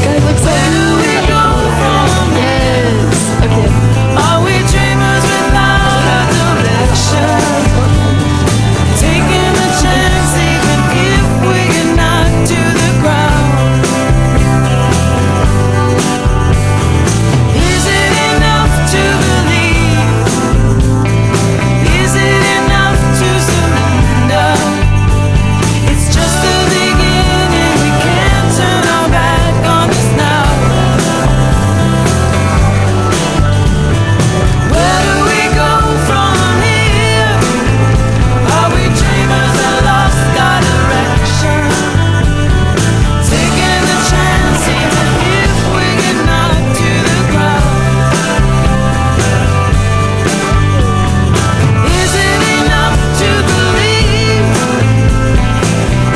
Guys, look so good. Yes. Okay. Are we dreamers without a direction? Taking a chance even if we get knocked to the ground. Is it enough to believe? Is it enough to surrender? It's just the beginning, we can't turn our back on this now. Where do we go from here? Are we dreamers that lost our direction? Taking a chance even if we get knocked to the ground. Is it enough to believe?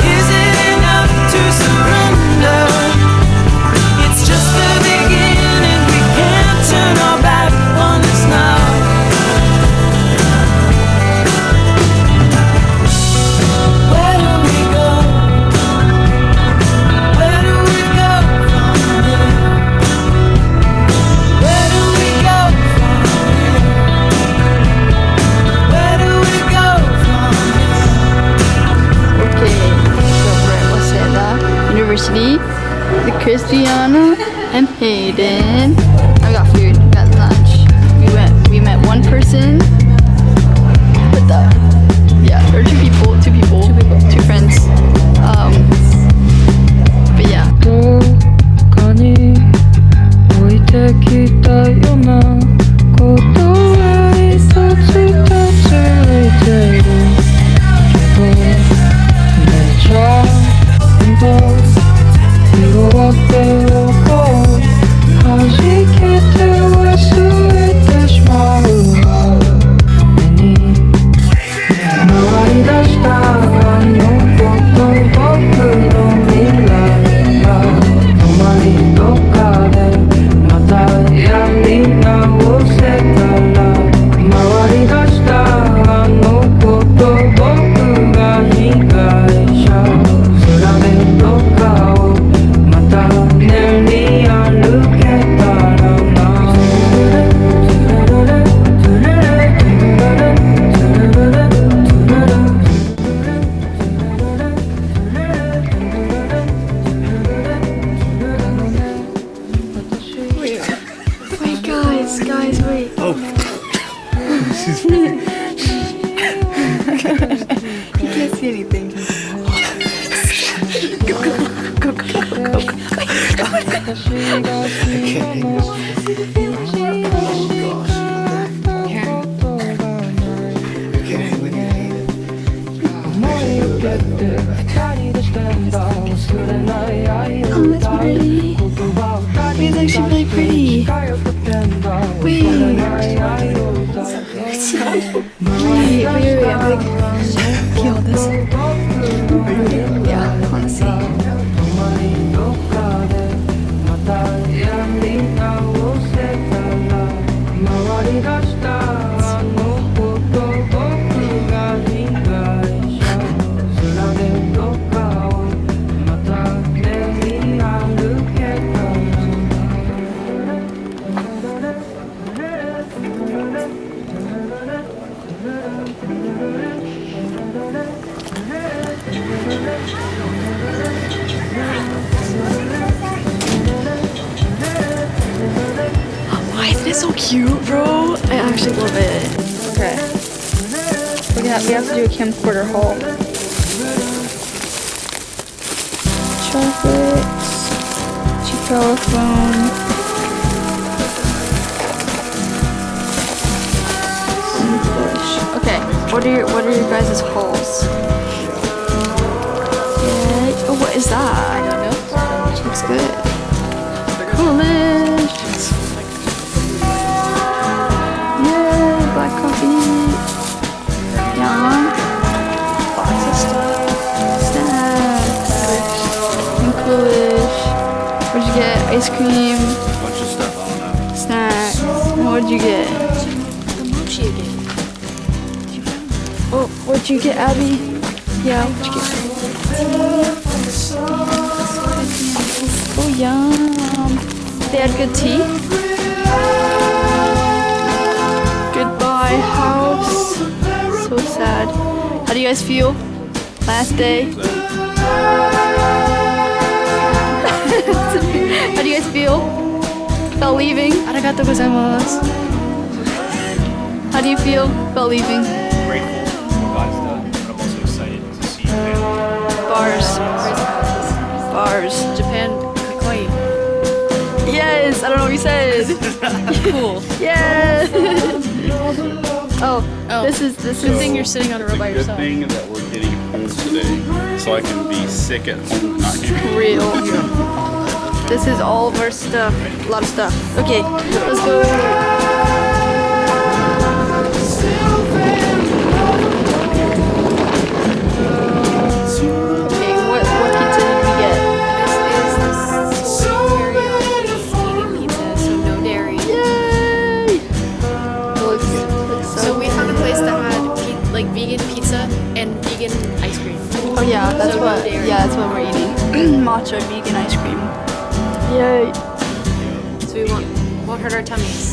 Is it enough to surrender? It's just the beginning, we can't turn our back on this now. Where do we go? Where do we go from here? Where do we go from here? Where do we go from here? Okay, so we're at Waseda University with Christiana and Hayden. I got food, got lunch. We met one person. But yeah, or two people, two friends. But yeah. どこに置いてきたようなことは一つついてるけどめちゃと拾っておこう弾けて忘れてしまう目に回り出したあのこと僕の未来が止まりどっかでまたやり直せたら回り出したあのこと僕が被害者空でどっかをまた練り歩けたらなWait, guys, wait. Oh. You can't see anything. Oh, that's pretty. It's actually really pretty. Wait. Wait, I'm like, feel this. Yeah, I wanna see. Why isn't it so cute, bro? I actually love it. Okay. We have to do a camcorder haul. Chocolates. Cheap telephone. Okay. What are your guys' hauls? Yeah. Oh, what is that? I don't know. Looks good. Coolish. Yeah, black coffee. Yum. Lots of stuff. Snacks. And coolish. What'd you get? Ice cream. Bunch of stuff, I don't know. Snacks. And what'd you get? The mochi again. Oh, what'd you get, Abby? Yeah, what'd you get? had good tea. Goodbye, house. So sad. How do you guys feel? Last day. How do you guys feel about leaving? Arigatou gozaimasu. How do you feel about leaving? Grateful for what God's done, but I'm also excited to see family. Bars. Bars. Japan, kakoi. Yes, I don't know what you said. Cool. Yeah. Oh, Oh. this is Good thing you're sitting on a row by Good yourself. thing that we're getting home today, so I can be sick at home, not here. real. This is all of our stuff. A lot of stuff. Okay, let's go. Okay, what pizza did we get? This is vegan pizza, so no dairy. Yay! Looks so So we found a place that had like vegan pizza and vegan ice cream. Oh yeah, that's So no what. dairy. Yeah, that's what we're eating. Matcha vegan ice cream. Yay! So we won't hurt our tummies.